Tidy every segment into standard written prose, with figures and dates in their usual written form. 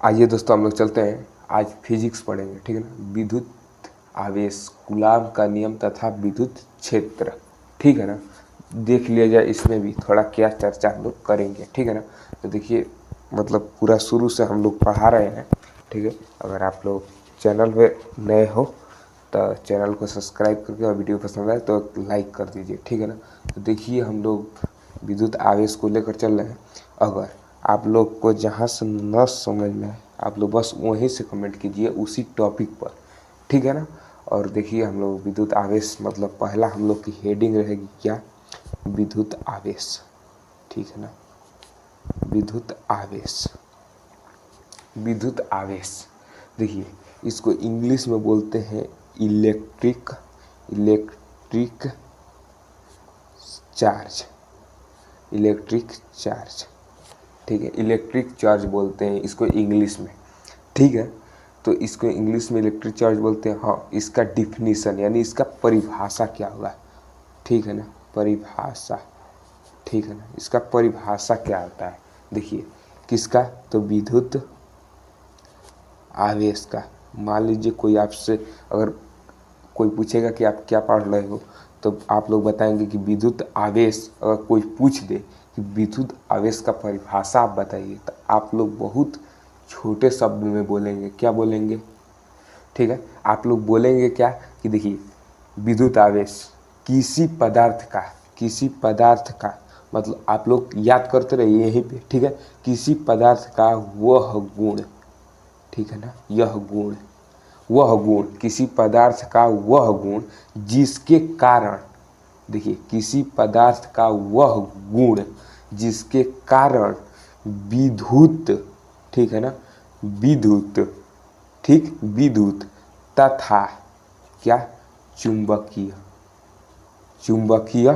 आइए दोस्तों हम लोग चलते हैं, आज फिजिक्स पढ़ेंगे, ठीक है ना। विद्युत आवेश, कूलाम का नियम तथा विद्युत क्षेत्र, ठीक है ना। देख लिया जाए इसमें भी थोड़ा क्या चर्चा हम लोग करेंगे, ठीक है ना। तो देखिए मतलब पूरा शुरू से हम लोग पढ़ा रहे हैं, ठीक है। अगर आप लोग चैनल पे नए हो तो चैनल को सब्सक्राइब करके और वीडियो पसंद आए तो लाइक कर दीजिए, ठीक है ना। तो देखिए हम लोग विद्युत आवेश को लेकर चल रहे हैं। अगर आप लोग को जहाँ से न समझ में आए आप लोग बस वहीं से कमेंट कीजिए उसी टॉपिक पर, ठीक है ना। और देखिए हम लोग विद्युत आवेश मतलब पहला हम लोग की हेडिंग रहेगी क्या, विद्युत आवेश, ठीक है ना। विद्युत आवेश, विद्युत आवेश देखिए इसको इंग्लिश में बोलते हैं इलेक्ट्रिक चार्ज, इलेक्ट्रिक चार्ज, ठीक है। इलेक्ट्रिक चार्ज बोलते हैं इसको इंग्लिश में, ठीक है। तो इसको इंग्लिश में इलेक्ट्रिक चार्ज बोलते हैं। हाँ, इसका डिफिनीशन यानी इसका परिभाषा क्या होगा, ठीक है ना। परिभाषा, ठीक है ना। इसका परिभाषा क्या होता है देखिए, किसका, तो विद्युत आवेश का। मान लीजिए कोई आपसे अगर कोई पूछेगा कि आप क्या पढ़ रहे हो तो आप लोग बताएंगे कि विद्युत आवेश। अगर कोई पूछ दे कि विद्युत आवेश का परिभाषा आप बताइए तो आप लोग बहुत छोटे शब्द में बोलेंगे, क्या बोलेंगे, ठीक है। आप लोग बोलेंगे क्या कि देखिए विद्युत आवेश किसी पदार्थ का मतलब आप लोग याद करते रहिए यहीं पे, ठीक है। किसी पदार्थ का वह गुण, ठीक है ना, यह गुण, वह गुण, किसी पदार्थ का वह गुण जिसके कारण, देखिए किसी पदार्थ का वह गुण जिसके कारण विद्युत, ठीक है ना, विद्युत, ठीक, विद्युत तथा क्या, चुंबकीय, चुंबकीय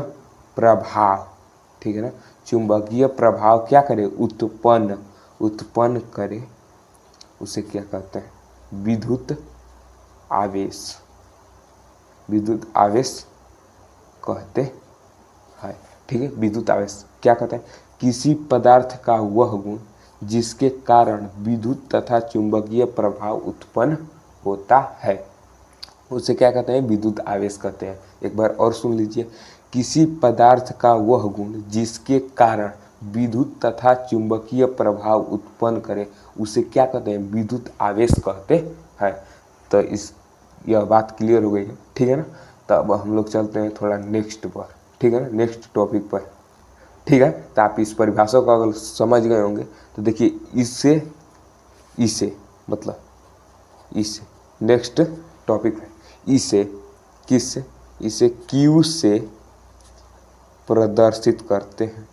प्रभाव, ठीक है ना। चुंबकीय प्रभाव क्या करे, उत्पन्न करे, उसे क्या कहते हैं, विद्युत आवेश, विद्युत आवेश कहते हैं, ठीक है। विद्युत आवेश क्या कहते हैं, किसी पदार्थ का वह गुण जिसके कारण विद्युत तथा चुंबकीय प्रभाव उत्पन्न होता है, उसे क्या कहते हैं, विद्युत आवेश कहते हैं। एक बार और सुन लीजिए, किसी पदार्थ का वह गुण जिसके कारण विद्युत तथा चुंबकीय प्रभाव उत्पन्न करे उसे क्या कहते हैं, विद्युत आवेश कहते हैं। तो इस यह बात क्लियर हो गई है, ठीक है ना। तो अब हम लोग चलते हैं थोड़ा नेक्स्ट पर, ठीक है ना, नेक्स्ट टॉपिक पर, ठीक है। तो आप इस परिभाषा को अगर समझ गए होंगे तो देखिए इससे इसे मतलब इसे नेक्स्ट टॉपिक है, इसे किस, इसे क्यू से प्रदर्शित करते हैं,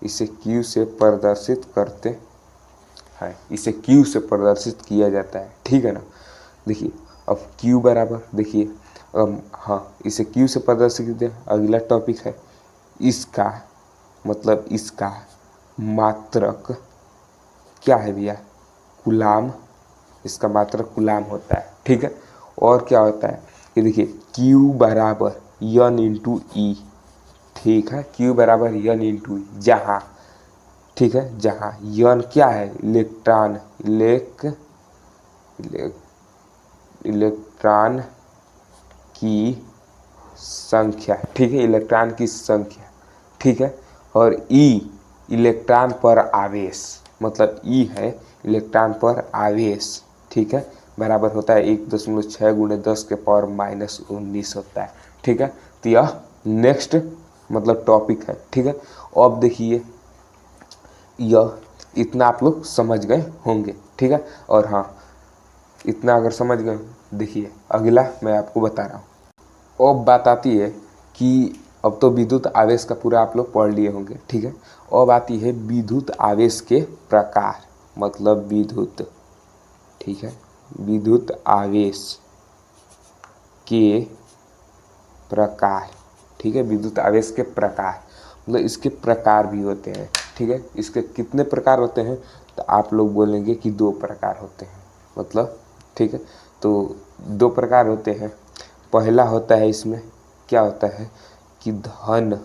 इसे क्यू से प्रदर्शित करते हैं, इसे क्यू से प्रदर्शित किया जाता है, ठीक है ना। देखिए अब क्यू बराबर, देखिए हाँ इसे क्यू से प्रदर्शित करते हैं। अगला टॉपिक है इसका मतलब इसका मात्रक क्या है भैया, कूलाम, इसका मात्रक कूलाम होता है, ठीक है। और क्या होता है कि देखिए Q बराबर यन इंटू ई, ठीक है। Q बराबर यन इंटू ई, जहाँ, ठीक है, जहाँ यन क्या है, इलेक्ट्रॉन, इलेक्ट्रॉन की संख्या, ठीक है, इलेक्ट्रॉन की संख्या, ठीक है। और ई इलेक्ट्रॉन पर आवेश, मतलब ई है इलेक्ट्रॉन पर आवेश, ठीक है, बराबर होता है 1.6 × 10⁻⁻19 होता है, ठीक है। तो यह नेक्स्ट मतलब टॉपिक है, ठीक है। अब देखिए यह इतना आप लोग समझ गए होंगे, ठीक है। और हाँ इतना अगर समझ गए, देखिए अगला मैं आपको बता रहा हूँ। अब बात आती है कि अब तो विद्युत आवेश का पूरा आप लोग पढ़ लिए होंगे, ठीक है। अब आती है विद्युत आवेश के प्रकार, मतलब विद्युत, ठीक है, विद्युत आवेश के प्रकार, ठीक है। विद्युत आवेश के प्रकार मतलब इसके प्रकार भी होते हैं, ठीक है। इसके कितने प्रकार होते हैं तो आप लोग बोलेंगे कि 2 प्रकार होते हैं, मतलब, ठीक है। तो 2 प्रकार होते हैं। पहला होता है इसमें क्या होता है कि धन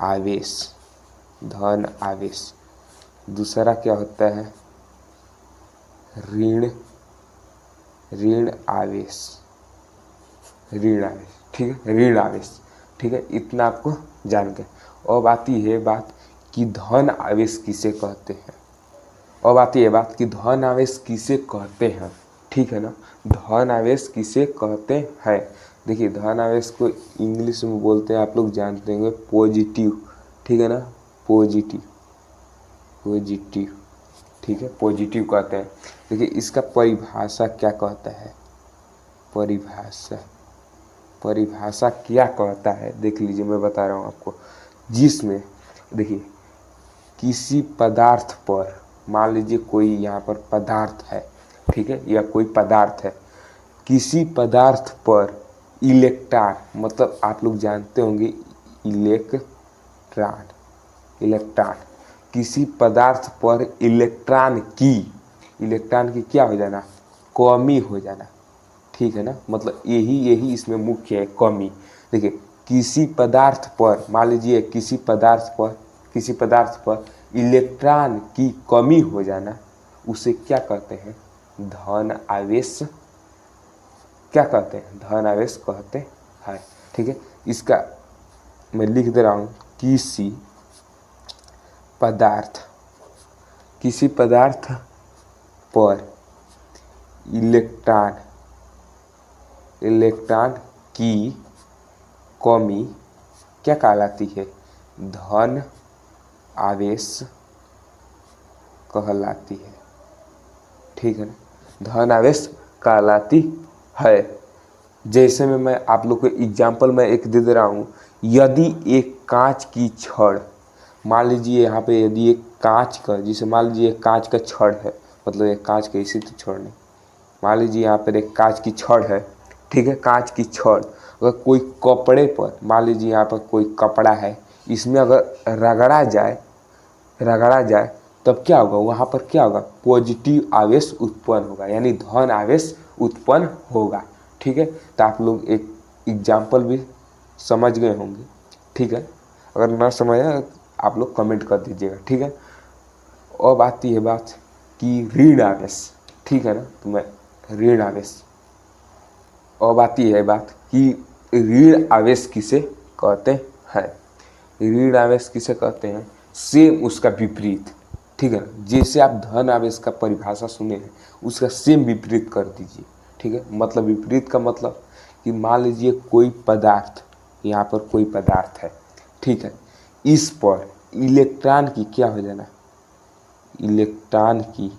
आवेश, धन आवेश। दूसरा क्या होता है ऋण ऋण आवेश, ऋण आवेश, ठीक है, ऋण आवेश, ठीक है, इतना आपको जान गए। अब आती है बात कि धन आवेश किसे कहते हैं। अब आती है बात कि धन आवेश किसे कहते हैं, ठीक है ना। धन आवेश किसे कहते हैं, देखिए धन आवेश को इंग्लिश में बोलते हैं, आप लोग जानते होंगे, पॉजिटिव, ठीक है ना, पॉजिटिव, पॉजिटिव, ठीक है, पॉजिटिव कहते हैं। देखिए इसका परिभाषा क्या कहता है, परिभाषा, परिभाषा क्या कहता है देख लीजिए, मैं बता रहा हूँ आपको। जिसमें देखिए किसी पदार्थ पर, मान लीजिए कोई यहाँ पर पदार्थ है, ठीक है, या कोई पदार्थ है, किसी पदार्थ पर इलेक्ट्रॉन, मतलब आप लोग जानते होंगे इलेक्ट्रॉन, इलेक्ट्रॉन, किसी पदार्थ पर इलेक्ट्रॉन की क्या हो जाना, कमी हो जाना, ठीक है ना, मतलब यही इसमें मुख्य है, कमी। देखिए किसी पदार्थ पर, मान लीजिए किसी पदार्थ पर इलेक्ट्रॉन की कमी हो जाना, उसे क्या कहते हैं, धन आवेश, क्या कहते हैं, धन आवेश कहते हैं, ठीक है। इसका मैं लिख दे रहा हूँ, किसी पदार्थ पर इलेक्ट्रॉन की कमी क्या कहलाती है, धन आवेश कहलाती है, ठीक है ना, धन आवेश कहलाती है। जैसे में मैं आप लोग को एग्जाम्पल मैं एक दे दे रहा हूँ, यदि एक कांच की छड़, मान लीजिए यहाँ पे यदि एक कांच का, जिसे मान लीजिए एक कांच का छड़ है, मतलब एक कांच का, इसी तो छड़ नहीं, मान लीजिए यहाँ पर एक कांच की छड़ है, ठीक है, कांच की छड़, अगर कोई कपड़े पर, मान लीजिए यहाँ पर कोई कपड़ा है, इसमें अगर रगड़ा जाए तब क्या होगा, वहाँ पर क्या होगा, पॉजिटिव आवेश उत्पन्न होगा, यानी धन आवेश उत्पन्न होगा, ठीक है। तो आप लोग एक एग्जाम्पल भी समझ गए होंगे, ठीक है, अगर ना समझ आए आप लोग कमेंट कर दीजिएगा, ठीक है। अब आती है बात कि ऋण आवेश, ठीक है ना, तो मैं ऋण आवेश, अब आती है बात कि ऋण आवेश किसे कहते हैं, ऋण आवेश किसे कहते हैं, सेम उसका विपरीत, ठीक है ना, जैसे आप धन आवेश का परिभाषा सुने हैं उसका सेम विपरीत कर दीजिए, ठीक है। मतलब विपरीत का मतलब कि मान लीजिए कोई पदार्थ, यहाँ पर कोई पदार्थ है, ठीक है, इस पर इलेक्ट्रॉन की क्या हो जाना, इलेक्ट्रॉन की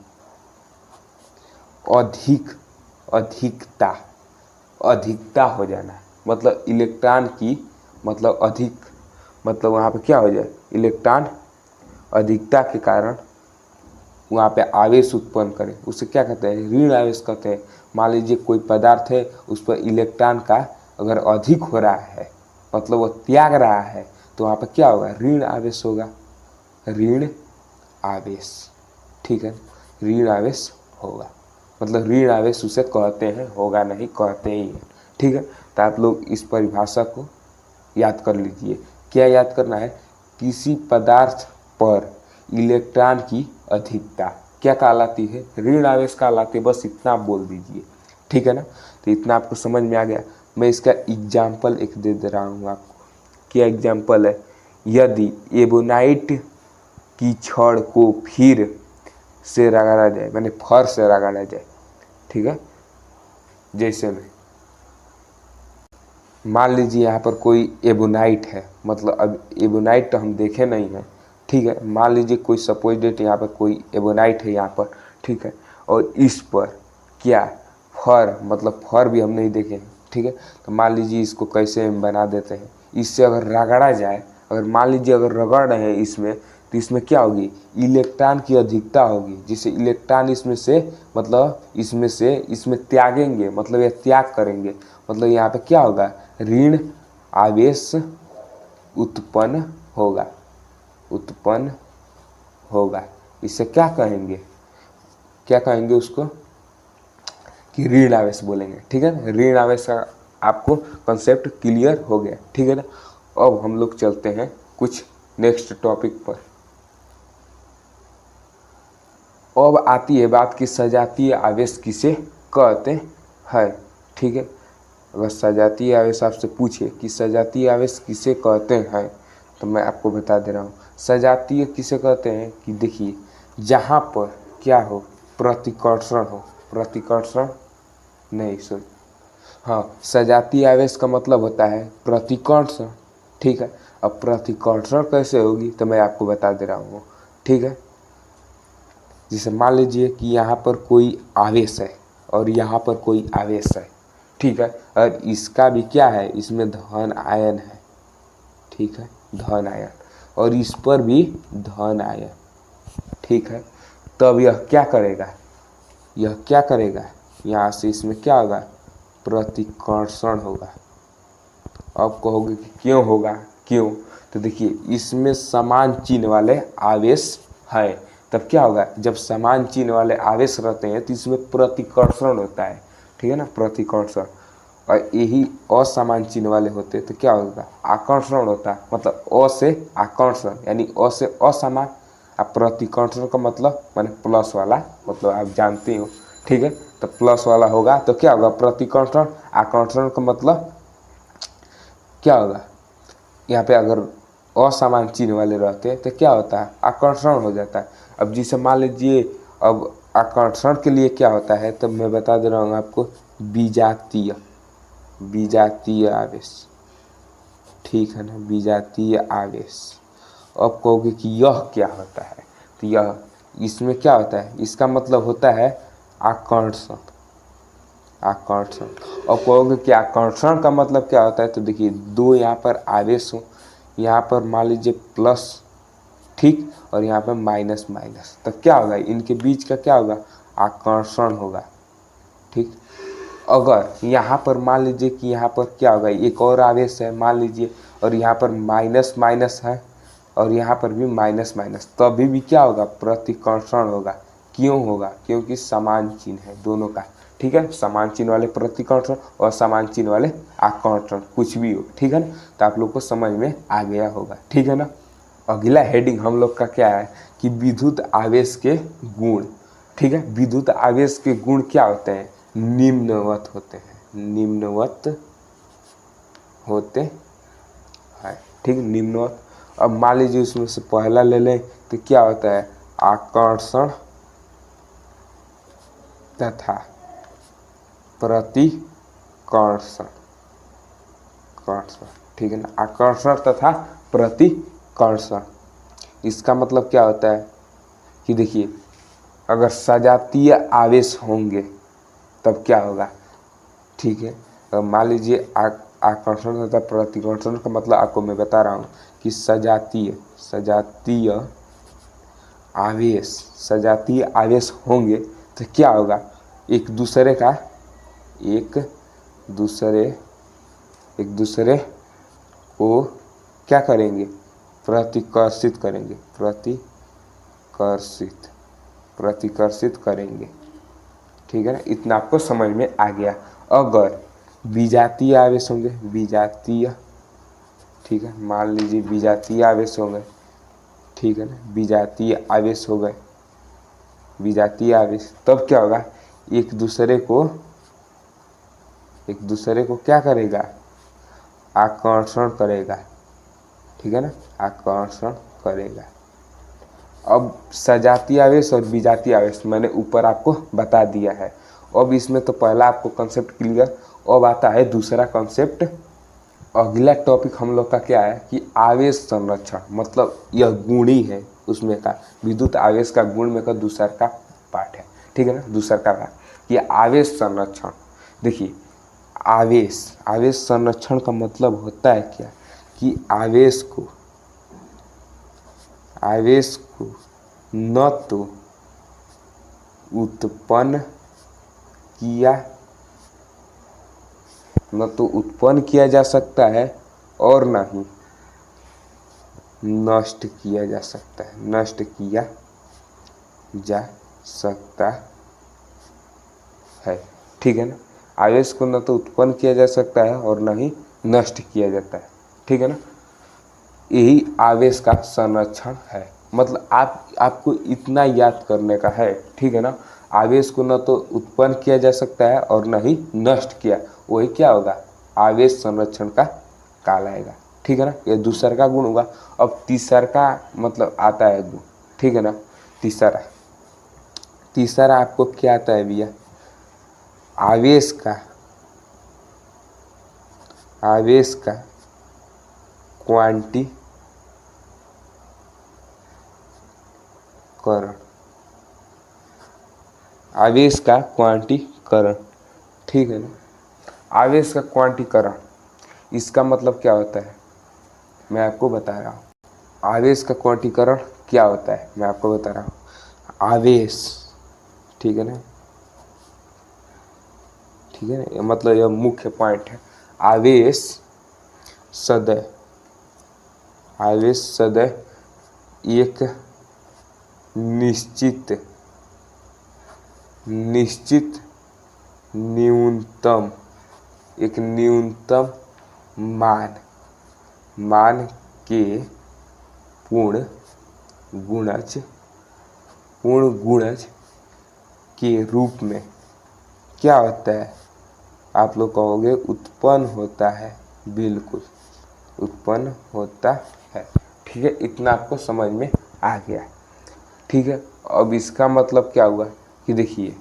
अधिकता हो जाना, मतलब इलेक्ट्रॉन की मतलब अधिक, मतलब वहाँ पे क्या हो जाए, इलेक्ट्रॉन अधिकता के कारण वहाँ पे आवेश उत्पन्न करे, उसे क्या कहते हैं, ऋण आवेश कहते हैं। मान लीजिए कोई पदार्थ है, उस पर इलेक्ट्रॉन का अगर अधिक हो रहा है, मतलब वो त्याग रहा है, तो वहाँ पर क्या होगा, ऋण आवेश होगा, ऋण आवेश, ठीक है, ऋण आवेश होगा, मतलब ऋण आवेश उसे कहते हैं, होगा नहीं, कहते ही हैं, ठीक है। तो आप लोग इस परिभाषा को याद कर लीजिए। क्या याद करना है, किसी पदार्थ पर इलेक्ट्रॉन की अधिकता क्या कहलाती है, ऋण आवेश कहलाती है, बस इतना आप बोल दीजिए, ठीक है ना। तो इतना आपको समझ में आ गया। मैं इसका एग्जाम्पल एक दे दे रहा हूँ आपको। क्या एग्जाम्पल है, यदि एबोनाइट की छड़ को फिर से रगड़ा जाए, मैंने फर से रगड़ा जाए, ठीक है, जैसे में मान लीजिए यहाँ पर कोई एबोनाइट है, मतलब अब एबोनाइट तो हम देखे नहीं हैं, ठीक है, मान लीजिए कोई सपोज डेट यहाँ पर कोई एबोनाइट है यहाँ पर, ठीक है, और इस पर क्या फर, मतलब फर भी हम नहीं देखे हैं, ठीक है। तो मान लीजिए इसको कैसे हम बना देते हैं, इससे अगर रगड़ा जाए, अगर मान लीजिए अगर रगड़ रहे हैं इसमें, तो इसमें क्या होगी, इलेक्ट्रॉन की अधिकता होगी, जिससे इलेक्ट्रॉन इसमें से मतलब इसमें त्यागेंगे, मतलब यह त्याग करेंगे, मतलब यहाँ पे क्या होगा, ऋण आवेश उत्पन्न होगा। इससे क्या कहेंगे उसको कि ऋण आवेश बोलेंगे, ठीक है ना। ऋण आवेश का आपको कॉन्सेप्ट क्लियर हो गया, ठीक है ना। अब हम लोग चलते हैं कुछ नेक्स्ट टॉपिक पर। अब आती है बात कि सजातीय आवेश किसे कहते हैं। ठीक है, अगर सजातीय आवेश आपसे पूछे कि सजातीय आवेश किसे कहते हैं तो मैं आपको बता दे रहा हूँ। सजातीय किसे कहते हैं कि देखिए, जहाँ पर क्या हो, प्रतिकर्षण हो, प्रतिकर्षण नहीं सॉरी, हाँ, सजातीय आवेश का मतलब होता है प्रतिकर्षण। ठीक है, अब प्रतिकर्षण कैसे होगी तो मैं आपको बता दे रहा हूँ। ठीक है, जैसे मान लीजिए कि यहाँ पर कोई आवेश है और यहाँ पर कोई आवेश है। ठीक है, और इसका भी क्या है, इसमें धन आयन है। ठीक है, धन आयन, और इस पर भी धन आयन। ठीक है, तब यह क्या करेगा, यह क्या करेगा, यहाँ से इसमें क्या होगा, प्रतिकर्षण होगा। अब कहोगे कि क्यों होगा, क्यों, तो देखिए इसमें समान चिन्ह वाले आवेश है, तब क्या होगा, जब समान चिन्ह वाले आवेश रहते हैं तो इसमें प्रतिकर्षण होता है। ठीक है ना, प्रतिकर्षण, और यही असमान चिन्ह वाले होते तो क्या होगा, आकर्षण होता। मतलब अ से आकर्षण यानी अ से असमान, अब प्रतिकर्षण का मतलब माने प्लस वाला, मतलब आप जानते हो। ठीक है, तो प्लस वाला होगा तो क्या होगा, प्रतिकर्षण। आकर्षण का मतलब क्या होगा, यहाँ पे अगर असमान चिन्ह वाले रहते हैं तो क्या होता है, आकर्षण हो जाता है। अब जिसे मान लीजिए, अब आकर्षण के लिए क्या होता है तो मैं बता दे रहा हूँ आपको, विजातीय, विजातीय आवेश। ठीक है ना, विजातीय आवेश। अब कहोगे कि यह क्या होता है, तो यह, इसमें क्या होता है, इसका मतलब होता है आकर्षण, आकर्षण। और कहोगे कि आकर्षण का मतलब क्या होता है, तो देखिए दो यहाँ पर आवेश हो, यहाँ पर मान लीजिए प्लस, ठीक, और यहाँ पर माइनस माइनस, तो क्या होगा, इनके बीच का क्या होगा, आकर्षण होगा। ठीक, अगर यहाँ पर मान लीजिए कि यहाँ पर क्या होगा, एक और आवेश है मान लीजिए, और यहाँ पर माइनस माइनस है और यहाँ पर भी माइनस माइनस, तभी भी क्या होगा, प्रतिकर्षण होगा। क्यों होगा, क्योंकि समान चिन्ह है दोनों का। ठीक है, समान चिन्ह वाले प्रतिकर्षण और समान चिन्ह वाले आकर्षण, कुछ भी हो। ठीक है ना, तो आप लोग को समझ में आ गया होगा। ठीक है ना, अगला हेडिंग हम लोग का क्या है कि विद्युत आवेश के गुण। ठीक है, विद्युत आवेश के गुण क्या होते हैं, निम्नवत होते हैं, निम्नवत होते हैं। ठीक, निम्नवत। अब मान लीजिए उसमें से पहला ले लें तो क्या होता है, आकर्षण तथा प्रतिकर्षण, कर्षण। ठीक है ना, आकर्षण तथा प्रतिकर्षण। इसका मतलब क्या होता है कि देखिए, अगर सजातीय आवेश होंगे तब क्या होगा। ठीक है, तो मान लीजिए आकर्षण तथा प्रतिकर्षण का मतलब आपको मैं बता रहा हूँ कि सजातीय, सजातीय आवेश, सजातीय आवेश होंगे तो क्या होगा, एक दूसरे का, एक दूसरे को क्या करेंगे, प्रतिकर्षित करेंगे, प्रतिकर्षित करेंगे। ठीक है ना, इतना आपको समझ में आ गया। अगर विजातीय आवेश होंगे, विजातीय, ठीक है, मान लीजिए विजातीय आवेश हो गए। ठीक है ना, विजातीय आवेश हो गए, विजातीय आवेश, तब क्या होगा, एक दूसरे को क्या करेगा, आकर्षण करेगा। ठीक है ना, आकर्षण करेगा। अब सजातीय आवेश और विजातीय आवेश मैंने ऊपर आपको बता दिया है। अब इसमें तो पहला आपको कॉन्सेप्ट क्लियर। अब आता है दूसरा कॉन्सेप्ट। अगला टॉपिक हम लोग का क्या है कि आवेश संरक्षण, मतलब यह गुण ही है उसमें का, विद्युत आवेश का गुण में का दूसरा का पार्ट है। ठीक है ना, दूसरा का पार्ट ये आवेश संरक्षण। देखिए आवेश संरक्षण का मतलब होता है क्या कि आवेश को न तो उत्पन्न किया जा सकता है और न ही नष्ट किया जा सकता है, नष्ट किया जा सकता है। ठीक है ना, आवेश को न तो उत्पन्न किया जा सकता है और न ही नष्ट किया जाता है। ठीक है ना, यही आवेश का संरक्षण है। मतलब आपको इतना याद करने का है, ठीक है ना। आवेश को न तो उत्पन्न किया जा सकता है और न ही नष्ट किया, वही क्या होगा, आवेश संरक्षण का काल आएगा, ठीक है ना। ये दूसरा का गुण होगा। अब तीसरा का मतलब आता है गुण, ठीक है ना। तीसरा आपको क्या आता है भैया, आवेश का क्वांटीकरण, आवेश का क्वांटीकरण, ठीक है ना। आवेश का क्वांटीकरण, इसका मतलब क्या होता है मैं आपको बता रहा हूँ। आवेश का क्वांटीकरण क्या होता है मैं आपको बता रहा हूँ। आवेश, ठीक है ना, ये मतलब यह मुख्य पॉइंट है। आवेश सदैव एक निश्चित न्यूनतम मान के पूर्ण गुणज के रूप में क्या होता है, आप लोग कहोगे उत्पन्न होता है, बिल्कुल उत्पन्न होता है, ठीक है। इतना आपको समझ में आ गया, ठीक है। अब इसका मतलब क्या हुआ कि देखिए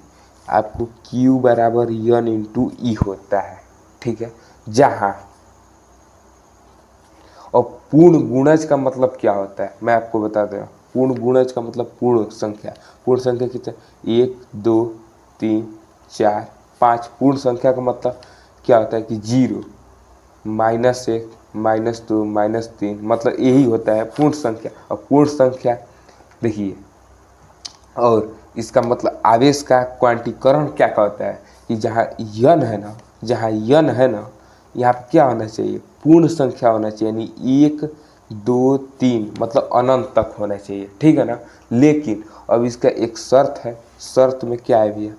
आपको Q बराबर N इंटू ई होता है, ठीक है। जहाँ और पूर्ण गुणज का मतलब क्या होता है मैं आपको बता दे रहा हूँ। पूर्ण गुणज का मतलब पूर्ण संख्या कितने, 1 2 3 4 5। पूर्ण संख्या का मतलब क्या होता है कि 0 -1 -2 -3, मतलब यही होता है पूर्ण संख्या। और पूर्ण संख्या देखिए, और इसका मतलब आवेश का क्वांटीकरण क्या कहता है कि जहाँ यन है ना, यहाँ पर क्या होना चाहिए, पूर्ण संख्या होना चाहिए, यानी 1 2 3 मतलब अनंत तक होना चाहिए, ठीक है ना। लेकिन अब इसका एक शर्त है, शर्त में क्या है भैया,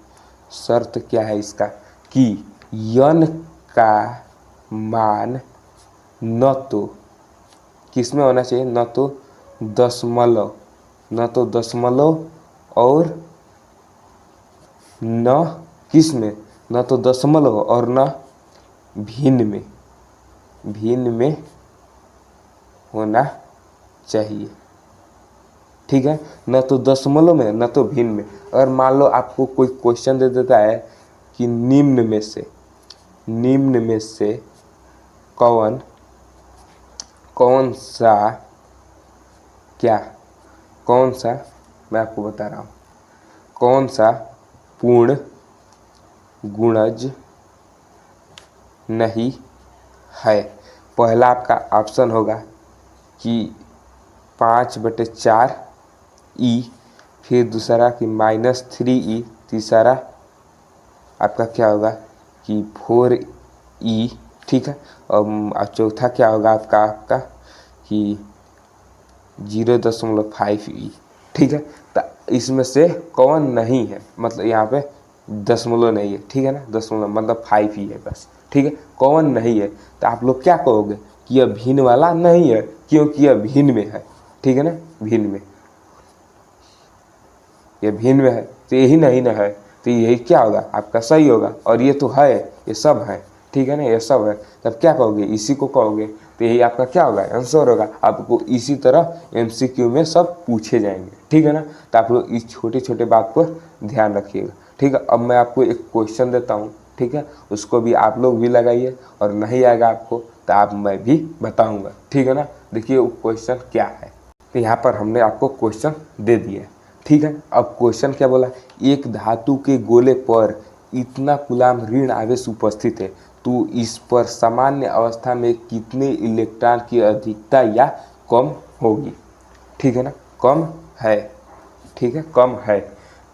शर्त क्या है इसका कि यन का मान न तो किस में होना चाहिए, न तो दशमलव और न किस में, न तो दशमलव और न भिन्न में होना चाहिए, ठीक है। न तो दशमलव में न तो भिन्न में। अगर मान लो आपको कोई क्वेश्चन दे देता है कि निम्न में से कौन सा मैं आपको बता रहा हूँ, कौन सा पूर्ण गुणज नहीं है। पहला आपका ऑप्शन होगा कि 5/4 ई, फिर दूसरा कि -3 ई, तीसरा आपका क्या होगा कि 4 ई, ठीक है। और चौथा क्या होगा आपका कि 0.5 ई, ठीक है। तो इसमें से कौन नहीं है, मतलब यहाँ पे दशमलव नहीं है, ठीक है ना, दशमलव मतलब 5 ही है बस, ठीक है। कौन नहीं है तो आप लोग क्या कहोगे कि यह भिन्न वाला नहीं है, क्योंकि यह भिन्न में है, ठीक है ना, यह भिन्न में है, तो यही नहीं ना है, तो यही क्या होगा आपका सही होगा। और ये तो है, ये सब है, ठीक है ना, ये सब है, तब क्या कहोगे, इसी को कहोगे, तो यही आपका क्या होगा, आंसर होगा। आपको इसी तरह MCQ में सब पूछे जाएंगे, ठीक है ना। तो आप लोग इस छोटे छोटे बात पर ध्यान रखिएगा, ठीक है। अब मैं आपको एक क्वेश्चन देता हूँ, ठीक है, उसको भी आप लोग भी लगाइए, और नहीं आएगा आपको तो मैं भी बताऊँगा, ठीक है ना। देखिए वो क्वेश्चन क्या है, तो यहाँ पर हमने आपको क्वेश्चन दे दिया, ठीक है। अब क्वेश्चन क्या बोला, एक धातु के गोले पर इतना कूलाम ऋण आवेश उपस्थित है, तो इस पर सामान्य अवस्था में कितने इलेक्ट्रॉन की अधिकता या कम होगी, ठीक है ना, कम है, ठीक है, कम है।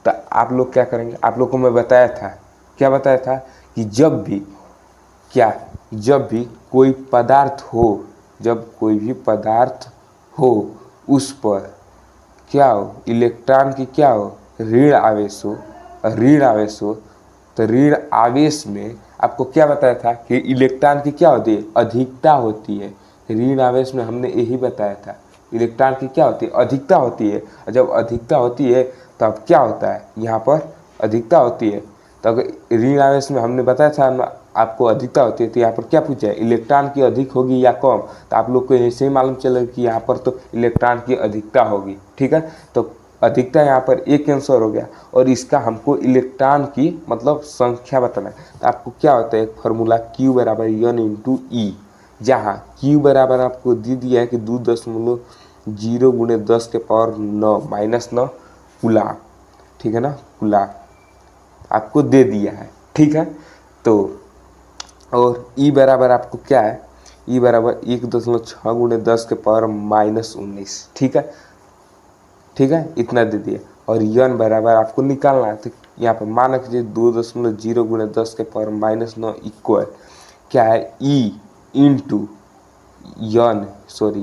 तो आप लोग क्या करेंगे, आप लोग को मैं बताया था, क्या बताया था कि जब भी कोई पदार्थ हो, उस पर क्या हो, इलेक्ट्रॉन की क्या हो, ऋण आवेश हो, तो ऋण आवेश में आपको क्या बताया था कि इलेक्ट्रॉन की क्या होती है, अधिकता होती है। ऋण आवेश में हमने यही बताया था इलेक्ट्रॉन की क्या होती है, अधिकता होती है। और जब अधिकता होती है तब क्या होता है, यहाँ पर अधिकता होती है। तो अगर ऋण आवेश में हमने बताया था आपको अधिकता होती है, तो यहाँ पर क्या पूछा है, इलेक्ट्रॉन की अधिक होगी या कम। तो आप लोग को ऐसे ही मालूम चलेगा कि यहाँ पर तो इलेक्ट्रॉन की अधिकता होगी, ठीक है। तो अधिकता यहाँ पर एक आंसर हो गया। और इसका हमको इलेक्ट्रॉन की मतलब संख्या बताना है। तो आपको क्या होता है, एक फार्मूला Q बराबर N इंटू ई, जहाँ Q बराबर आपको दे दिया है कि 2.0 गुणे 10 के पावर 9 माइनस 9 कूलाम, ठीक है ना, कूलाम आपको दे दिया है, ठीक है। तो और ई बराबर आपको क्या है, ई बराबर 1.6 गुणे 10 के पावर माइनस 19, ठीक है, ठीक है, इतना दे दिया। और यन बराबर आपको निकालना है। तो यहाँ पर माना कीजिए 2.0 गुणे 10 के पावर माइनस 9 इक्वल क्या है, ई इंटू यन, सॉरी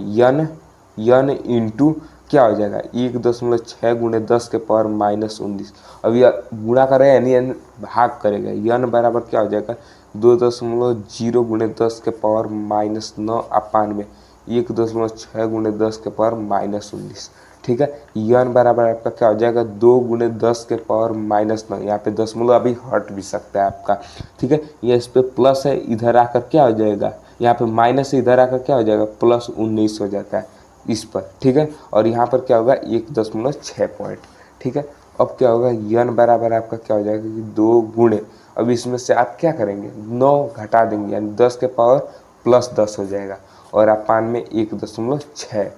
यन इंटू क्या हो जाएगा, 1.6 गुणे 10 के पावर माइनस 19। अब यह गुणा करेगा यानी भाग करेगा, यन बराबर क्या हो जाएगा, 2.0 गुणे 10 के पावर माइनस 9 अपान में 1.6 गुणे 10 के पावर माइनस 19, ठीक है। यन बराबर आपका क्या हो जाएगा, 2 गुणे 10 के पावर माइनस 9, यहाँ पे दशमलव अभी हट भी सकता है आपका, ठीक है। ये इस पे प्लस है, इधर आकर क्या हो जाएगा, यहाँ पे माइनस है, इधर आकर क्या हो जाएगा, प्लस 19 हो जाता है इस पर, ठीक है। और यहाँ पर क्या होगा, 1.6 पॉइंट, ठीक है। अब क्या होगा, यन बराबर आपका क्या हो जाएगा कि 2 गुणे, अब इसमें से आप क्या करेंगे, 9 घटा देंगे यानी 10 के पावर प्लस 10 हो जाएगा, और अपान में 1.6,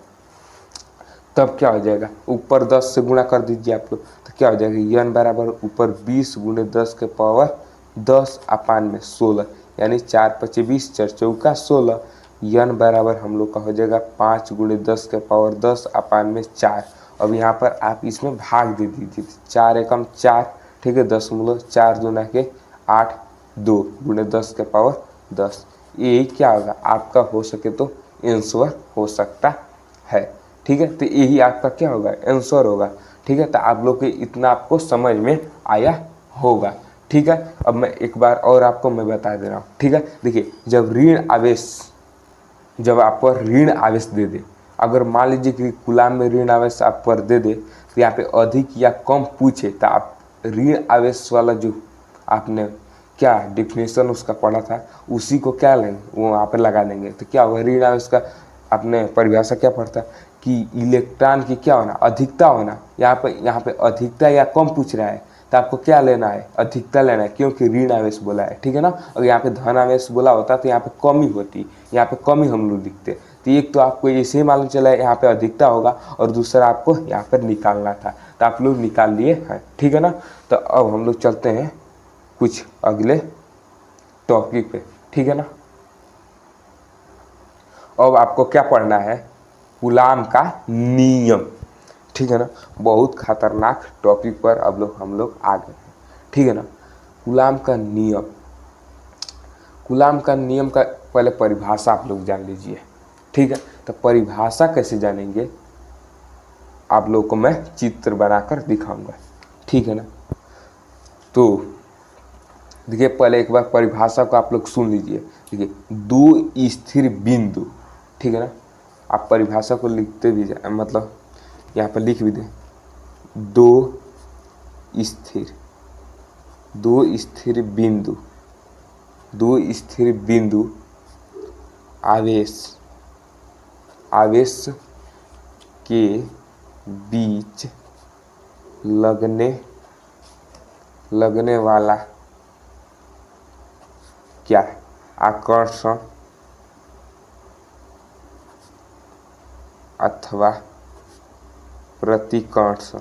तब क्या हो जाएगा, ऊपर 10 से गुणा कर दीजिए आप लोग। तो क्या हो जाएगा, यन बराबर ऊपर 20 गुणे 10 के पावर 10 अपान में 16, यानी 4 पचे 20, 4 चौका 16। यन बराबर हम लोग का हो जाएगा 5 गुणे 10 के पावर 10 अपान में 4। अब यहाँ पर आप इसमें भाग दे दीजिए, 4 एकम 4, ठीक है, 10.4 दूना के 8, 2 गुणे 10 के पावर 10। यही क्या होगा, आपका हो सके तो आंसर हो सकता है, ठीक है। तो यही आपका क्या होगा, आंसर होगा, ठीक है। तो आप लोग के इतना आपको समझ में आया होगा, ठीक है। अब मैं एक बार और आपको मैं बता दे रहा हूँ, ठीक है। देखिए, जब ऋण आवेश, जब आप पर ऋण आवेश दे दे, अगर मान लीजिए कि कूलाम में ऋण आवेश आप पर दे दे, तो यहाँ पे अधिक या कम पूछे, तो आप ऋण आवेश वाला जो आपने क्या डिफिनेशन उसका पढ़ा था, उसी को क्या लेंगे, वो वहाँ पे लगा देंगे। तो क्या होगा, ऋण आवेश का आपने परिभाषा क्या पढ़ता कि इलेक्ट्रॉन की क्या होना, अधिकता होना। यहाँ पे अधिकता या कम पूछ रहा है, तो आपको क्या लेना है, अधिकता लेना है, क्योंकि ऋण आवेश बोला है, ठीक है ना। अगर यहाँ पे धन आवेश बोला होता तो यहाँ पे कमी होती, यहाँ पे कमी हम लोग लिखते। तो एक तो आपको ऐसे ही मालूम चला है यहाँ पे अधिकता होगा, और दूसरा आपको यहाँ पर निकालना था, तो आप लोग निकाल लिए हैं, ठीक है ना। तो अब हम लोग चलते हैं कुछ अगले टॉपिक पे, ठीक है ना। अब आपको क्या पढ़ना है, कूलाम का नियम, ठीक है ना। बहुत खतरनाक टॉपिक पर अब लोग हम लोग आ गए हैं, ठीक है ना। कूलाम का नियम, कूलाम का नियम का पहले परिभाषा आप लोग जान लीजिए, ठीक है। तो परिभाषा कैसे जानेंगे, आप लोग को मैं चित्र बनाकर दिखाऊंगा, ठीक है ना। तो देखिए, पहले एक बार परिभाषा को आप लोग सुन लीजिए। देखिए, दो स्थिर बिंदु, ठीक है ना। आप परिभाषा को लिखते भी जाए, मतलब यहाँ पर लिख भी दें, दो स्थिर बिंदु, दो स्थिर बिंदु आवेश के बीच लगने वाला क्या है, आकर्षण अथवा प्रतिकर्षण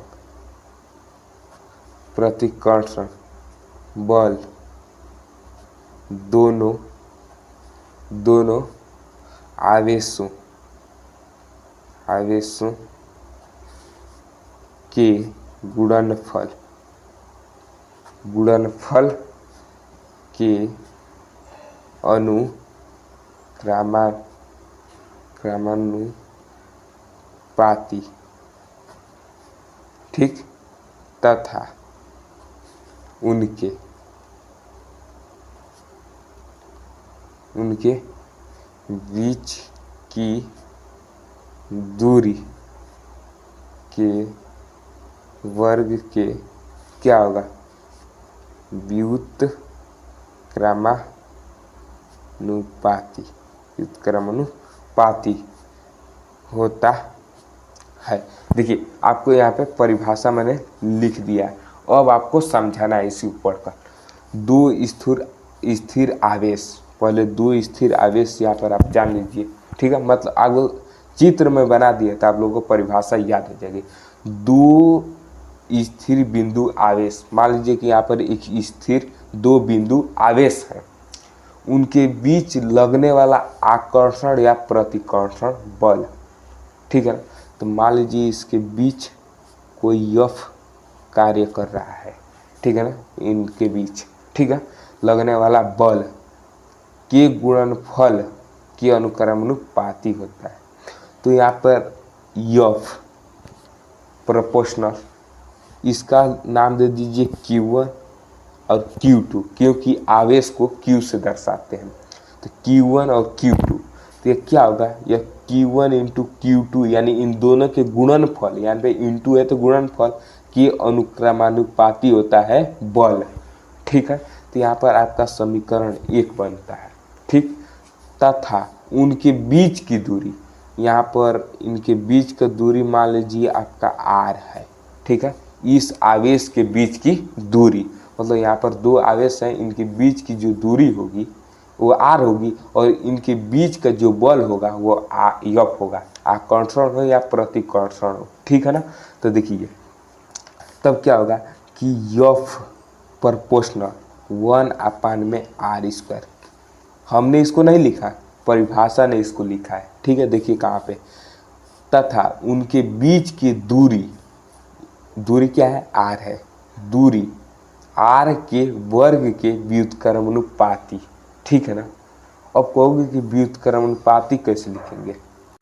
बल दोनों आवेशों के गुणनफल के क्रमानुपाती, ठीक, तथा उनके बीच की दूरी के वर्ग के क्या होगा, व्युत्क्रमानुपाती होता है। देखिए आपको यहाँ पे परिभाषा मैंने लिख दिया है, अब आपको समझाना है इसी ऊपर का। दो स्थिर आवेश, पहले दो स्थिर आवेश यहाँ पर आप जान लीजिए, ठीक है। मतलब आगे चित्र में बना दिया तो आप लोगों को परिभाषा याद हो जाएगी। दो स्थिर बिंदु आवेश, मान लीजिए कि यहाँ पर एक स्थिर दो बिंदु आवेश है, उनके बीच लगने वाला आकर्षण या प्रतिकर्षण बल, ठीक है ना। तो मान लीजिए इसके बीच कोई F कार्य कर रहा है, ठीक है ना, इनके बीच, ठीक है, लगने वाला बल के गुणनफल के अनुक्रमानुपाती होता है। तो यहाँ पर F प्रोपोर्शनल, इसका नाम दे दीजिए Q1 और Q2, क्योंकि आवेश को Q से दर्शाते हैं। तो Q1 और Q2, तो ये क्या होगा, यह Q1 इंटू Q2 यानी इन दोनों के गुणनफल, यहाँ पे इंटू है तो गुणनफल के अनुक्रमानुपाती होता है बल, ठीक है। तो यहाँ पर आपका समीकरण 1 बनता है, ठीक। तथा उनके बीच की दूरी, यहाँ पर इनके बीच का दूरी मान लीजिए आपका r है, ठीक है। इस आवेश के बीच की दूरी, मतलब यहाँ पर दो आवेश हैं, इनके बीच की जो दूरी होगी वो r होगी, और इनके बीच का जो बल होगा वो F होगा, आकर्षण हो या प्रतिकर्षण हो, ठीक है ना। तो देखिए तब क्या होगा कि F प्रोपोर्शनल 1/r², हमने इसको नहीं लिखा, परिभाषा ने इसको लिखा है, ठीक है। देखिए कहाँ पे, तथा उनके बीच की दूरी, दूरी क्या है, r है, दूरी r के वर्ग के व्युत्क्रमानुपाती, ठीक है ना। अब कहोगे कि व्युत्क्रमानुपाती कैसे लिखेंगे,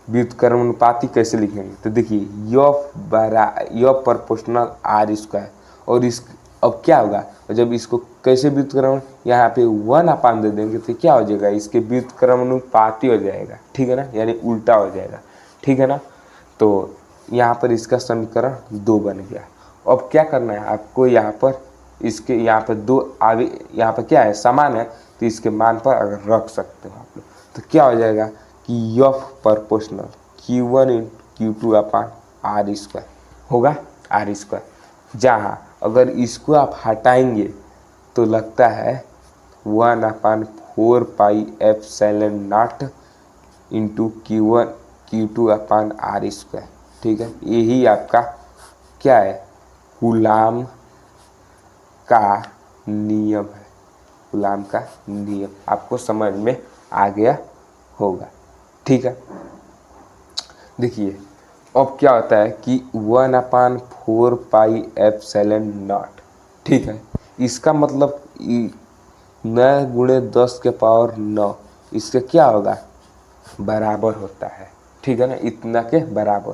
व्युत्क्रमानुपाती कैसे लिखेंगे, तो देखिए F प्रोपोर्शनल r², और इस अब क्या होगा जब इसको कैसे व्युत्क्रमण, यहाँ पे 1/, दे देंगे तो क्या हो जाएगा, इसके व्युत्क्रमानुपाती हो जाएगा, ठीक है ना, यानी उल्टा हो जाएगा, ठीक है ना। तो यहाँ पर इसका समीकरण 2 बन गया। अब क्या करना है आपको, यहाँ पर इसके यहाँ पर दो आगे यहाँ पर क्या है, समान है, तो इसके मान पर अगर रख सकते हो आप लोग, तो क्या हो जाएगा कि F प्रोपोर्शनल Q1 Q2/r² होगा, r², जहाँ अगर इसको आप हटाएंगे तो लगता है 1/4πε0 इंटू Q1 Q2/r², ठीक है। यही आपका क्या है, कूलाम का नियम है, कूलाम का नियम आपको समझ में आ गया होगा, ठीक है। देखिए अब क्या होता है कि 1/4πε0, ठीक है, इसका मतलब 9 × 10⁻⁹ इसका क्या होगा, बराबर होता है, ठीक है ना, इतना के बराबर।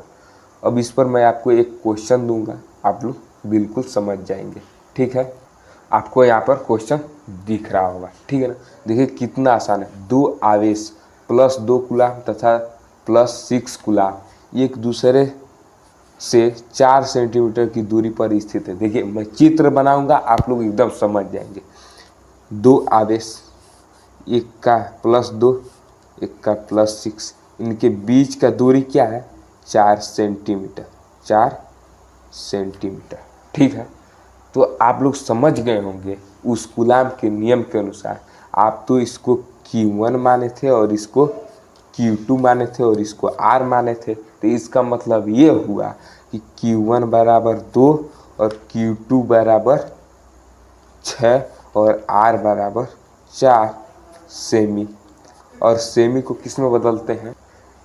अब इस पर मैं आपको एक क्वेश्चन दूंगा, आप लोग बिल्कुल समझ जाएंगे, ठीक है। आपको यहाँ पर क्वेश्चन दिख रहा होगा, ठीक है ना। देखिए कितना आसान है, दो आवेश +2 कूलाम तथा +6 कूलाम एक दूसरे से 4 सेंटीमीटर की दूरी पर स्थित है। देखिए मैं चित्र बनाऊंगा, आप लोग एकदम समझ जाएंगे। दो आवेश, एक का +2 एक का +6, इनके बीच का दूरी क्या है, 4 सेंटीमीटर, 4 सेंटीमीटर, ठीक है। तो आप लोग समझ गए होंगे उस कूलाम के नियम के अनुसार। आप तो इसको Q1 माने थे और इसको Q2 माने थे और इसको R माने थे, तो इसका मतलब ये हुआ कि Q1 = 2 और Q2 = 6 और R = 4 सेमी। और सेमी को किस में बदलते हैं,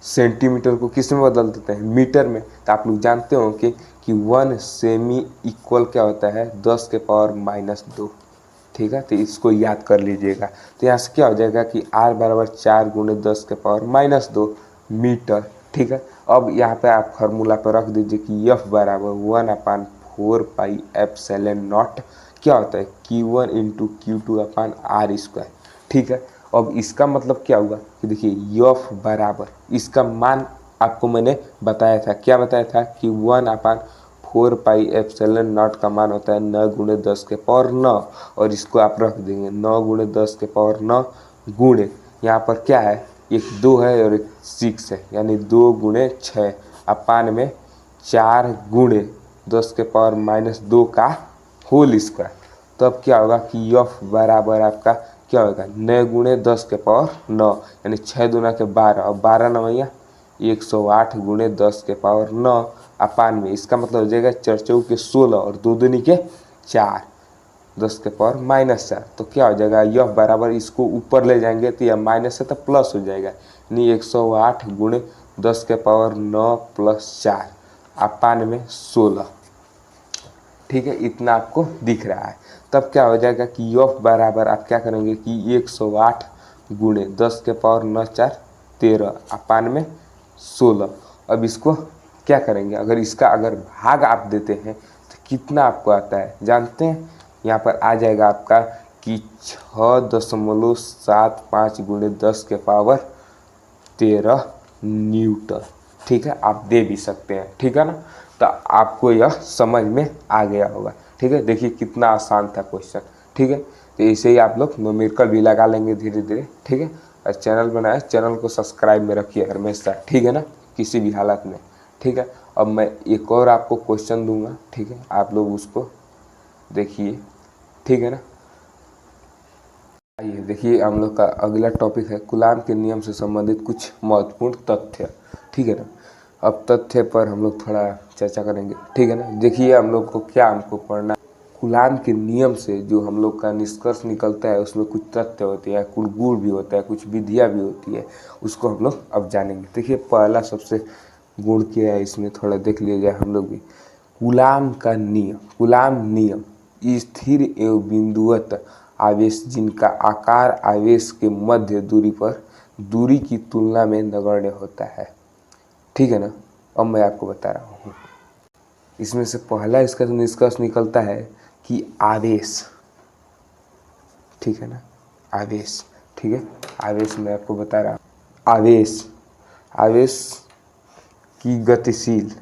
सेंटीमीटर को किस में बदल देते हैं, मीटर में। तो आप लोग जानते हो कि 1 सेमी इक्वल क्या होता है, 10⁻⁻², ठीक है। तो इसको याद कर लीजिएगा। तो यहाँ से क्या हो जाएगा कि R = 4 × 10⁻² मीटर, ठीक है। अब यहाँ पे आप फार्मूला पर रख दीजिए कि F = 1/4πε0 क्या होता है, Q1 × Q2/r², ठीक है। अब इसका मतलब क्या हुआ कि देखिए F बराबर, इसका मान आपको मैंने बताया था, क्या बताया था कि 1/4 पाई एप्सिलॉन नॉट का मान होता है 9 गुणे 10 के पावर 9, और इसको आप रख देंगे 9 गुणे 10 के पावर 9 गुणे, यहाँ पर क्या है, एक 2 है और एक 6 है, यानी 2 गुणे 6 अपान में 4 गुणे 10 के पावर -2 का होल स्क्वायर। तब क्या होगा कि यफ बराबर आपका क्या होगा 9 गुणे 10 के पावर 9, यानी 6 दूना के 12 और 12 नवैया 108 गुणे 10 के पावर 9 अपान में, इसका मतलब हो जाएगा 4 चौके के 16 और 2 दूनी के 4 10 के पावर -4। तो क्या हो जाएगा यह बराबर, इसको ऊपर ले जाएंगे तो यह माइनस है तो प्लस हो जाएगा, यानी 108 गुणे 10 के पावर 9 + 4 अपान में 16। ठीक है, इतना आपको दिख रहा है। तब क्या हो जाएगा कि यफ बराबर आप क्या करेंगे कि 108 गुणे 10 के पावर 9 4 13 अपान में 16। अब इसको क्या करेंगे, अगर इसका अगर भाग आप देते हैं तो कितना आपको आता है जानते हैं, यहाँ पर आ जाएगा आपका कि 6.75 गुणे 10 के पावर 13 न्यूटन। ठीक है, आप दे भी सकते हैं, ठीक है ना। तो आपको यह समझ में आ गया होगा। ठीक है, देखिए कितना आसान था क्वेश्चन। ठीक है, तो ऐसे ही आप लोग न्यूमेरिकल भी लगा लेंगे धीरे धीरे। ठीक है, और चैनल बनाए, चैनल को सब्सक्राइब में रखिए हमेशा, ठीक है ना, किसी भी हालत में। ठीक है, अब मैं एक और आपको क्वेश्चन दूंगा, ठीक है, आप लोग उसको देखिए, ठीक है ना। आइए देखिए, हम लोग का अगला टॉपिक है कूलाम के नियम से संबंधित कुछ महत्वपूर्ण तथ्य। ठीक है ना, अब तथ्य पर हम लोग थोड़ा चर्चा करेंगे। ठीक है ना, देखिए हम लोग को क्या हमको पढ़ना, कूलाम के नियम से जो हम लोग का निष्कर्ष निकलता है उसमें कुछ तथ्य होते हैं, कुछ गुण भी होता है, कुछ विधियाँ भी होती है, उसको हम लोग अब जानेंगे। देखिए पहला सबसे गुण क्या है, इसमें थोड़ा देख लिया जाए हम लोग भी। कूलाम का नियम, कूलाम नियम स्थिर एवं बिंदुवत आवेश जिनका आकार आवेश के मध्य दूरी पर दूरी की तुलना में नगण्य होता है। ठीक है ना, अब मैं आपको बता रहा हूँ, इसमें से पहला इसका निष्कर्ष निकलता है कि आवेश, ठीक है ना, आवेश, ठीक है, आवेश मैं आपको बता रहा हूँ, आवेश, आवेश की गतिशील,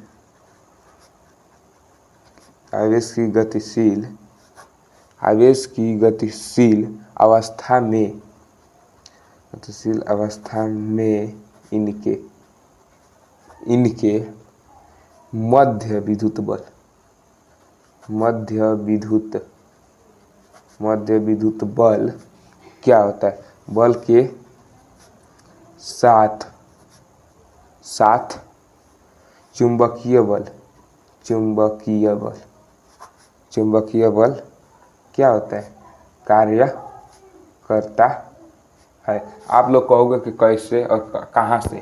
आवेश की गतिशील, आवेश की गतिशील अवस्था में, गतिशील अवस्था में इनके मध्य विद्युत बल, मध्य विद्युत बल क्या होता है, बल के साथ साथ चुंबकीय बल, चुंबकीय बल, चुंबकीय बल क्या होता है, कार्य करता है। आप लोग कहोगे कि कैसे और कहाँ से,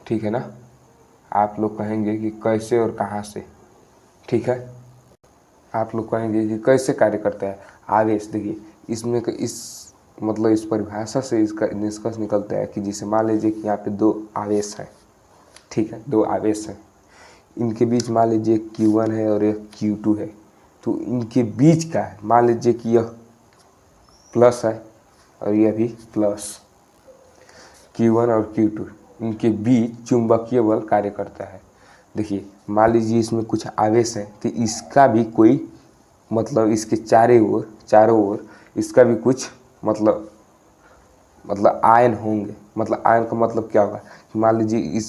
ठीक है ना, आप लोग कहेंगे कि कैसे और कहाँ से। ठीक है, आप लोग कहेंगे कि कैसे कार्य करता है आवेश। देखिए इसमें इस मतलब इस परिभाषा से इसका निष्कर्ष निकलता है कि जैसे मान लीजिए कि यहाँ पे 2 आवेश है, ठीक है, 2 आवेश है, इनके बीच मान लीजिए Q1 है और एक Q2 है, तो इनके बीच का मान लीजिए कि यह प्लस है और यह भी प्लस, Q1 और Q2, इनके बीच चुंबकीय बल कार्य करता है। देखिए मान लीजिए इसमें कुछ आवेश है तो इसका भी कोई मतलब इसके चारों ओर इसका भी कुछ मतलब आयन होंगे। मतलब आयन का मतलब क्या होगा कि मान लीजिए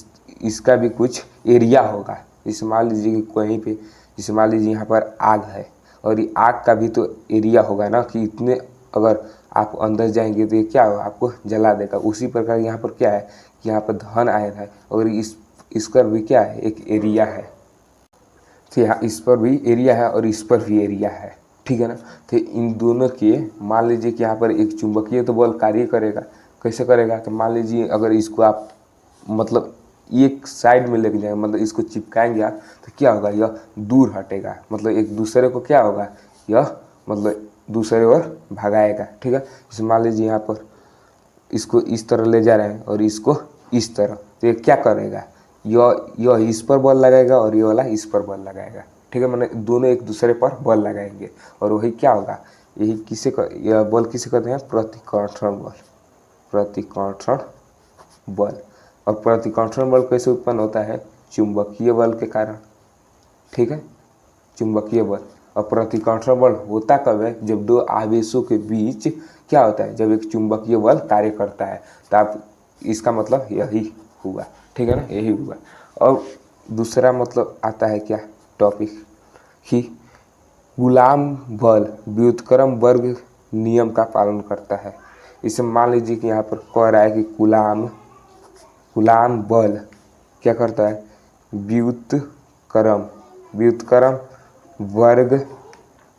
इसका भी कुछ एरिया होगा। जैसे मान लीजिए कि कहीं पे, जैसे मान लीजिए यहाँ पर आग है और ये आग का भी तो एरिया होगा ना, कि इतने अगर आप अंदर जाएंगे तो ये क्या होगा, आपको जला देगा। उसी प्रकार यहाँ पर क्या है कि यहाँ पर धन आयन है और इसका भी क्या है, एक एरिया है। तो यहाँ इस पर भी एरिया है और इस पर भी एरिया है, ठीक है ना। तो इन दोनों के मान लीजिए कि यहाँ पर एक चुंबकीय तो बल कार्य करेगा। कैसे करेगा, तो मान लीजिए अगर इसको आप मतलब एक साइड में लेके जाएंगे, मतलब इसको चिपकाएंगे आप, तो क्या होगा, यह दूर हटेगा, मतलब एक दूसरे को क्या होगा, यह मतलब दूसरे ओर भगाएगा। ठीक है, जैसे मान लीजिए यहाँ पर इसको इस तरह ले जा रहे हैं और इसको इस तरह, तो ये क्या करेगा, यह इस पर बल लगाएगा और ये वाला इस पर बल लगाएगा। ठीक है, मैंने दोनों एक दूसरे पर बल लगाएंगे और वही क्या होगा, यही यह बल किसे कहते हैं, प्रतिकर्षण बल, प्रतिकर्षण बल। और प्रतिकर्षण बल कैसे उत्पन्न होता है? चुंबकीय बल के कारण, ठीक है, चुंबकीय बल। और प्रतिकर्षण बल होता कब है? जब दो आवेशों के बीच क्या होता है? जब एक चुंबकीय बल कार्य करता है। तो आप इसका मतलब यही हुआ, ठीक है ना, यही हुआ। और दूसरा मतलब आता है क्या टॉपिक कि गुलाम बल व्युत्क्रम वर्ग नियम का पालन करता है। इसे मान लीजिए कि यहाँ पर कह रहा है कि गुलाम बल क्या करता है? व्युत्क्रम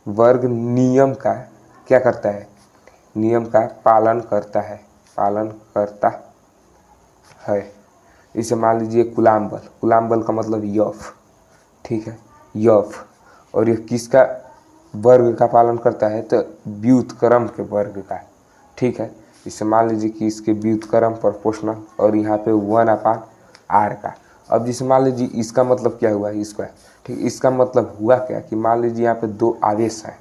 वर्ग नियम का क्या करता है? नियम का पालन करता है। इसे मान लीजिए गुलाम बल का मतलब यफ, ठीक है, यफ। और ये किसका वर्ग का पालन करता है? तो व्युत्क्रम के वर्ग का, ठीक है। इसे मान लीजिए कि इसके व्युत्क्रम प्रोपोर्शनल और यहाँ पे 1/r का। अब जिसे मान लीजिए इसका मतलब क्या हुआ? इसका, ठीक, इसका मतलब हुआ क्या कि मान लीजिए यहाँ पे दो आवेश है,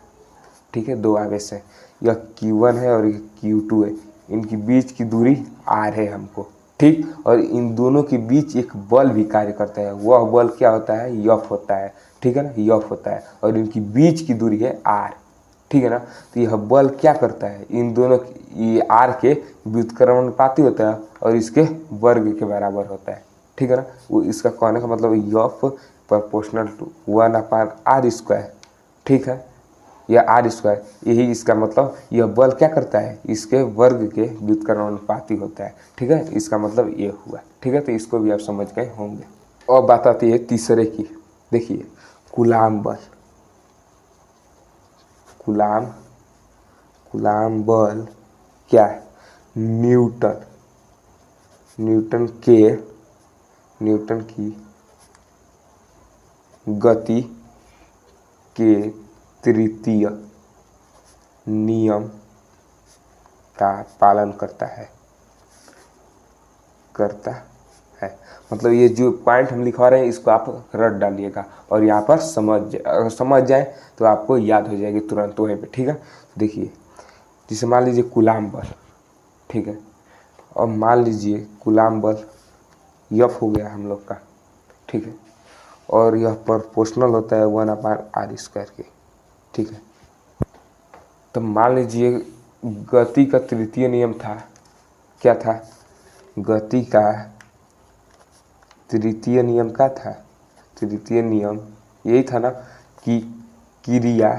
ठीक है, दो आवेश है, यह Q1 है और यह Q2 है। इनकी बीच की दूरी r है हमको, ठीक। और इन दोनों के बीच एक बल भी कार्य करता है, वह बल क्या होता है? यफ होता है, ठीक है ना, यफ होता है। और इनकी बीच की दूरी है r, ठीक है ना। तो यह बल क्या करता है? इन दोनों ये r के व्युत्क्रमानुपाती होता है और इसके वर्ग के बराबर होता है, ठीक है ना। वो इसका कहने का मतलब यफ प्रोपोर्शनल टू 1/r², ठीक है, या r²। यही इसका मतलब यह बल क्या करता है? इसके वर्ग के व्युत्क्रमानुपाती होता है, ठीक है। इसका मतलब ये हुआ, ठीक है। तो इसको भी आप समझ गए होंगे। और बात आती है तीसरे की। देखिए गुलाम बल क्या है? न्यूटन की गति के तृतीय नियम का पालन करता है। मतलब ये जो पॉइंट हम लिखवा रहे हैं इसको आप रट डालिएगा और यहाँ पर समझ जाए तो आपको याद हो जाएगी तुरंत वहीं पे, ठीक है। देखिए जिसे मान लीजिए गुलाम बल, ठीक है, और मान लीजिए गुलाम बल यफ हो गया हम लोग का, ठीक है, और यह प्रोपोर्शनल होता है 1/r² के, ठीक है। तो मान लीजिए गति का तृतीय नियम था, क्या था? गति का तृतीय नियम का था, तृतीय नियम यही था ना कि क्रिया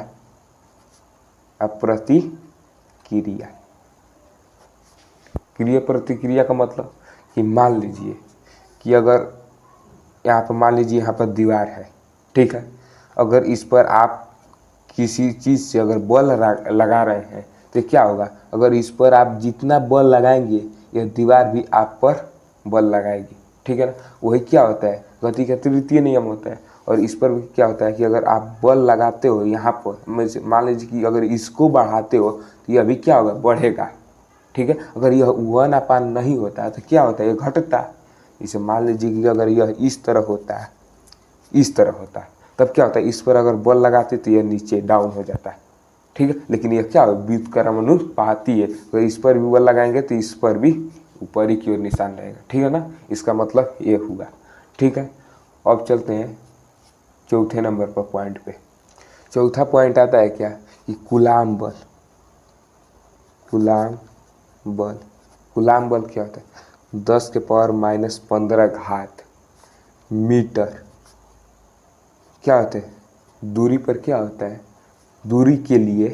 प्रतिक्रिया, क्रिया प्रतिक्रिया का मतलब कि मान लीजिए कि अगर यहाँ पर मान लीजिए यहाँ पर दीवार है, ठीक है, अगर इस पर आप किसी चीज़ से अगर बल लगा रहे हैं तो क्या होगा? अगर इस पर आप जितना बल लगाएंगे यह दीवार भी आप पर बल लगाएगी, ठीक है ना। वही क्या होता है? गति का तृतीय नियम होता है। और इस पर भी क्या होता है कि अगर आप बल लगाते हो यहाँ पर, मान लीजिए कि अगर इसको बढ़ाते हो तो यह भी क्या होगा? बढ़ेगा, ठीक है। अगर यह 1/r नहीं होता है तो क्या होता है? यह घटता है। इसे मान लीजिए कि अगर यह इस तरह होता है, तब क्या होता है? इस पर अगर बल लगाते तो यह नीचे डाउन हो जाता है, ठीक है। लेकिन यह क्या है? व्युत्क्रमानुपाती है, तो इस पर भी बल लगाएंगे तो इस पर भी ऊपर ही की ओर निशान रहेगा, ठीक है ना। इसका मतलब ये हुआ, ठीक है। अब चलते हैं चौथे नंबर पर पॉइंट पे। चौथा पॉइंट आता है क्या कि गुलाम बल क्या होता है? 10⁻⁻15 मीटर क्या होते हैं? दूरी पर क्या होता है? दूरी के लिए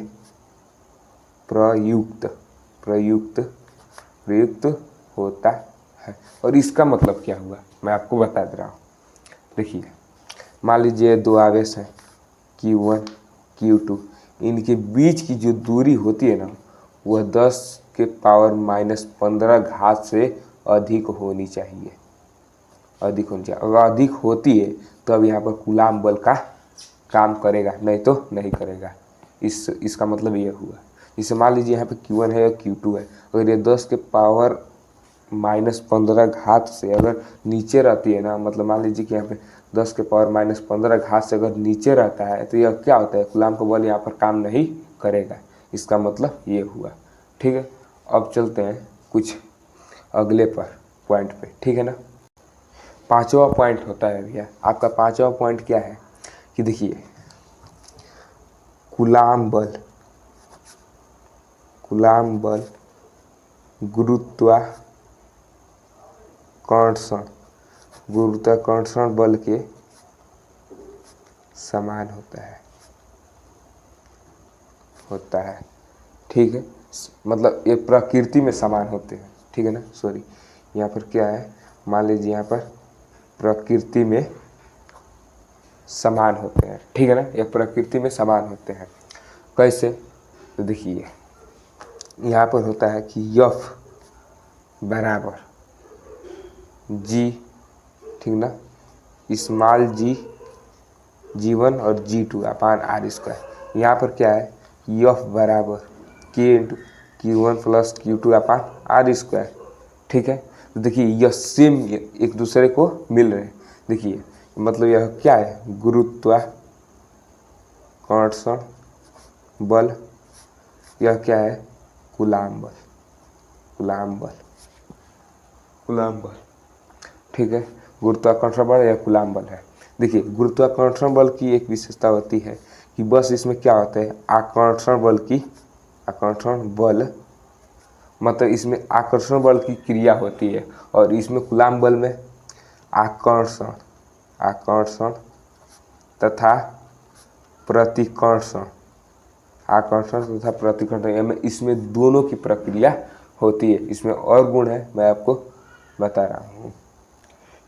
प्रयुक्त होता है। और इसका मतलब क्या हुआ मैं आपको बता दे रहा हूँ। देखिए मान लीजिए दो आवेश हैं Q1 Q2, इनके बीच की जो दूरी होती है ना वह 10⁻⁻15 से अधिक होनी चाहिए, अगर अधिक होती है तो अब यहाँ पर गुलाम बल का काम करेगा, नहीं तो नहीं करेगा। इसका मतलब ये हुआ। इसे मान लीजिए यहाँ पे Q1 है और Q2 है, अगर ये 10⁻⁻15 से अगर नीचे रहती है ना, मतलब मान लीजिए कि यहाँ पे 10⁻⁻15 से अगर नीचे रहता है तो यह क्या होता है? गुलाम का बल यहाँ पर काम नहीं करेगा। इसका मतलब ये हुआ, ठीक है। अब चलते हैं कुछ अगले पर। पॉइंट पे, ठीक है ना। पांचवा पॉइंट होता है भैया आपका, पांचवा पॉइंट क्या है कि देखिए कूलाम बल, कूलाम बल गुरुत्वाकर्षण, गुरुत्वाकर्षण बल के समान होता है, ठीक है। मतलब ये प्रकृति में समान होते हैं, ठीक है ना। सॉरी, यहाँ पर क्या है, मान लीजिए यहाँ पर प्रकृति में समान होते हैं, ठीक है ना। ये प्रकृति में समान होते हैं कैसे, तो देखिए यहाँ पर होता है कि F बराबर G, ठीक ना, स्मॉल g G1 और G2 अपान R स्क्वायर। यहाँ पर क्या है, F बराबर K into Q1 plus Q2 अपान R स्क्वायर, ठीक है। तो देखिए यह सेम एक दूसरे को मिल रहे हैं। देखिए मतलब यह क्या है, गुरुत्वाकर्षण बल, यह क्या है, कूलाम बल, कूलाम बल, कूलाम बल, ठीक है। गुरुत्वाकर्षण बल या कूलाम बल है। देखिए गुरुत्वाकर्षण बल की एक विशेषता होती है कि बस इसमें क्या होता है, आकर्षण बल की, आकर्षण बल मतलब इसमें आकर्षण बल की क्रिया होती है, और इसमें कूलाम बल में आकर्षण, आकर्षण तथा प्रतिकर्षण, आकर्षण तथा प्रतिकर्षण, इसमें दोनों की प्रक्रिया होती है। इसमें और गुण है, मैं आपको बता रहा हूँ।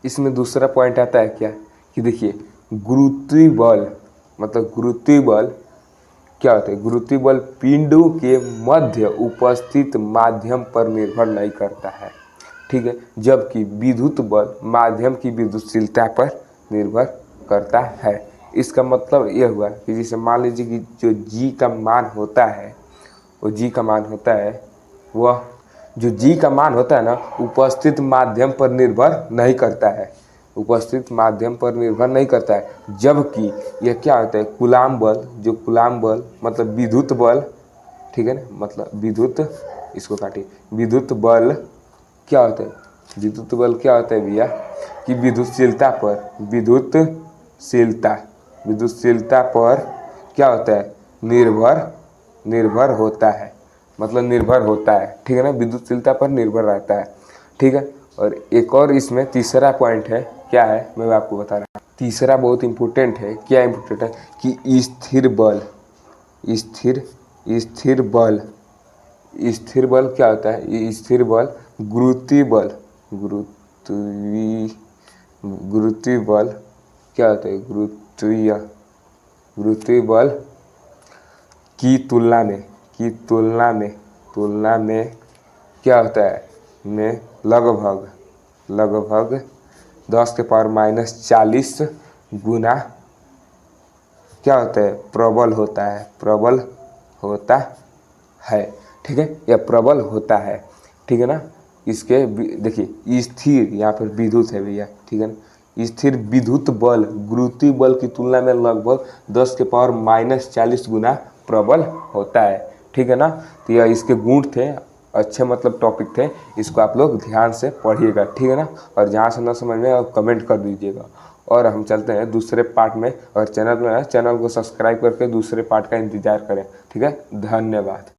इसमें दूसरा पॉइंट आता है क्या कि देखिए गुरुत्वीय बल, मतलब गुरुत्वीय बल क्या होता है, गुरुत्वीय बल पिंडों के मध्य उपस्थित माध्यम पर निर्भर नहीं करता है, ठीक है। जबकि विद्युत बल माध्यम की विद्युतशीलता पर निर्भर करता है। इसका मतलब यह हुआ कि जैसे मान लीजिए कि जो G का मान होता है, वो G का मान होता है, वह जो G का मान होता है ना, उपस्थित माध्यम पर निर्भर नहीं करता है, उपस्थित माध्यम पर निर्भर नहीं करता है। जबकि यह क्या होता है, कूलाम बल, जो कूलाम बल मतलब विद्युत बल, ठीक है ना, मतलब विद्युत, इसको काटिए, विद्युत बल क्या होता है, विद्युत बल क्या होता है भैया कि विद्युतशीलता पर, विद्युतशीलता, विद्युतशीलता पर क्या होता है, निर्भर होता है, मतलब निर्भर होता है, ठीक है ना, विद्युतशीलता पर निर्भर रहता है, ठीक है। और एक और इसमें तीसरा पॉइंट है, क्या है मैं आपको बता रहा हूँ। तीसरा बहुत इम्पोर्टेंट है, क्या इम्पोर्टेंट है कि स्थिर बल, स्थिर बल, स्थिर बल क्या होता है, स्थिर बल गुरुत्वीय बल, गुरुत्वीय बल क्या होता है, गुरुत्वीय बल की तुलना में क्या होता है, में लगभग 10⁻⁻40 गुना क्या होता है, प्रबल होता है, ठीक है, यह प्रबल होता है, ठीक है ना। इसके देखिए स्थिर, यहाँ पर विद्युत है भैया, ठीक है ना, स्थिर विद्युत बल गुरुत्वीय बल की तुलना में लगभग 10⁻⁻40 गुना प्रबल होता है, ठीक है ना। तो यह इसके गुण थे, अच्छे मतलब टॉपिक थे, इसको आप लोग ध्यान से पढ़िएगा, ठीक है ना। और जहाँ से ना समझ में आप कमेंट कर दीजिएगा। और हम चलते हैं दूसरे पार्ट में, और चैनल को सब्सक्राइब करके दूसरे पार्ट का इंतजार करें, ठीक है। धन्यवाद।